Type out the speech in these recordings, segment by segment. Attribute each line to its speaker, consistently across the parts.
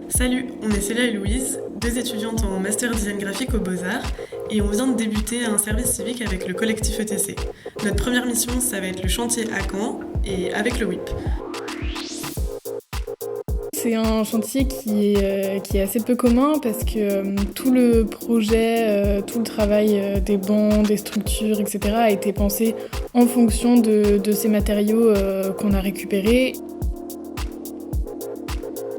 Speaker 1: Salut, on est Célia et Louise, deux étudiantes en master design graphique aux Beaux-Arts et on vient de débuter un service civique avec le collectif ETC. Notre première mission, ça va être le chantier à Caen et avec le WIP.
Speaker 2: C'est un chantier qui est assez peu commun parce que tout le projet, tout le travail des bancs, des structures, etc. a été pensé en fonction de ces matériaux qu'on a récupérés.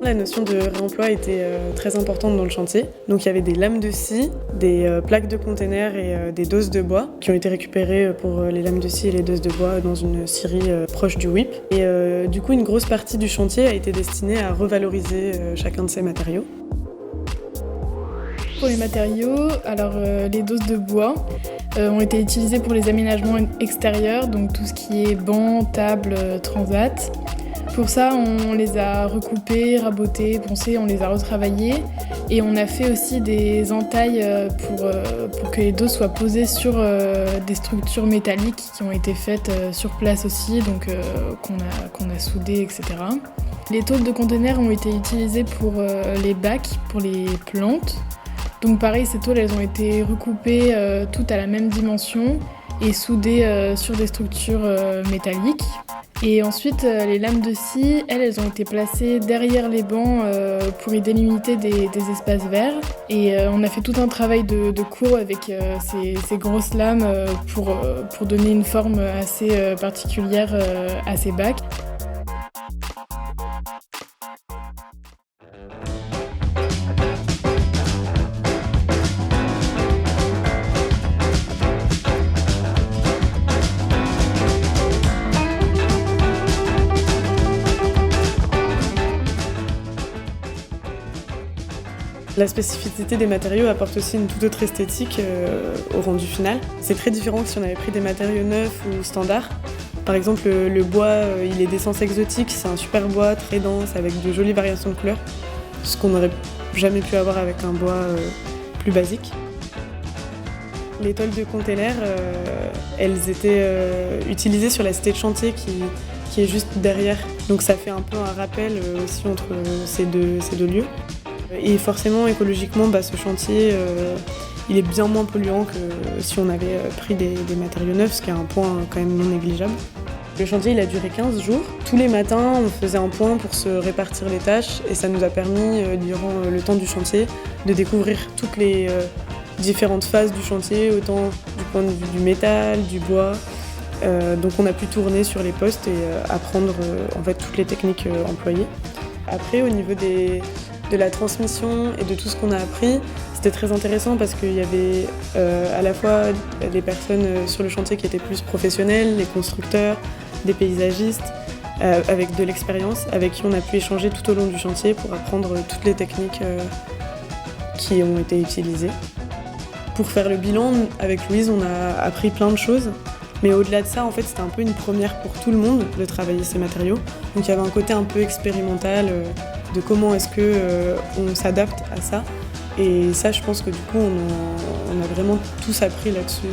Speaker 1: La notion de réemploi était très importante dans le chantier. Donc il y avait des lames de scie, des plaques de containers et des doses de bois qui ont été récupérées pour les lames de scie et les doses de bois dans une scierie proche du WIP. Et du coup, une grosse partie du chantier a été destinée à revaloriser chacun de ces matériaux.
Speaker 2: Pour les matériaux, alors les doses de bois ont été utilisées pour les aménagements extérieurs, donc tout ce qui est bancs, tables, transat. Pour ça, on les a recoupés, rabotés, poncés, on les a retravaillés et on a fait aussi des entailles pour que les dos soient posés sur des structures métalliques qui ont été faites sur place aussi, donc qu'on a soudées, etc. Les tôles de containers ont été utilisées pour les bacs, pour les plantes. Donc pareil, ces tôles, elles ont été recoupées toutes à la même dimension et soudées sur des structures métalliques. Et ensuite, les lames de scie, elles ont été placées derrière les bancs pour y délimiter des espaces verts. Et on a fait tout un travail de cours avec ces grosses lames pour donner une forme assez particulière à ces bacs.
Speaker 1: La spécificité des matériaux apporte aussi une toute autre esthétique au rendu final. C'est très différent que si on avait pris des matériaux neufs ou standards. Par exemple, le bois, il est d'essence exotique, c'est un super bois très dense avec de jolies variations de couleurs, ce qu'on n'aurait jamais pu avoir avec un bois plus basique. Les tôles de containers, elles étaient utilisées sur la cité de chantier qui est juste derrière. Donc ça fait un peu un rappel aussi entre ces deux lieux. Et forcément, écologiquement, ce chantier, il est bien moins polluant que si on avait pris des matériaux neufs, ce qui est un point quand même non négligeable. Le chantier, il a duré 15 jours. Tous les matins, on faisait un point pour se répartir les tâches et ça nous a permis, durant le temps du chantier, de découvrir toutes les différentes phases du chantier, autant du point de vue du métal, du bois. Donc on a pu tourner sur les postes et apprendre en fait toutes les techniques employées. Après, au niveau de la transmission et de tout ce qu'on a appris, c'était très intéressant parce qu'il y avait à la fois des personnes sur le chantier qui étaient plus professionnelles, les constructeurs, des paysagistes, avec de l'expérience, avec qui on a pu échanger tout au long du chantier pour apprendre toutes les techniques qui ont été utilisées. Pour faire le bilan, avec Louise, on a appris plein de choses. Mais au-delà de ça, en fait, c'était un peu une première pour tout le monde de travailler ces matériaux. Donc il y avait un côté un peu expérimental de comment est-ce qu'on s'adapte à ça. Et ça, je pense que du coup, on a vraiment tous appris là-dessus.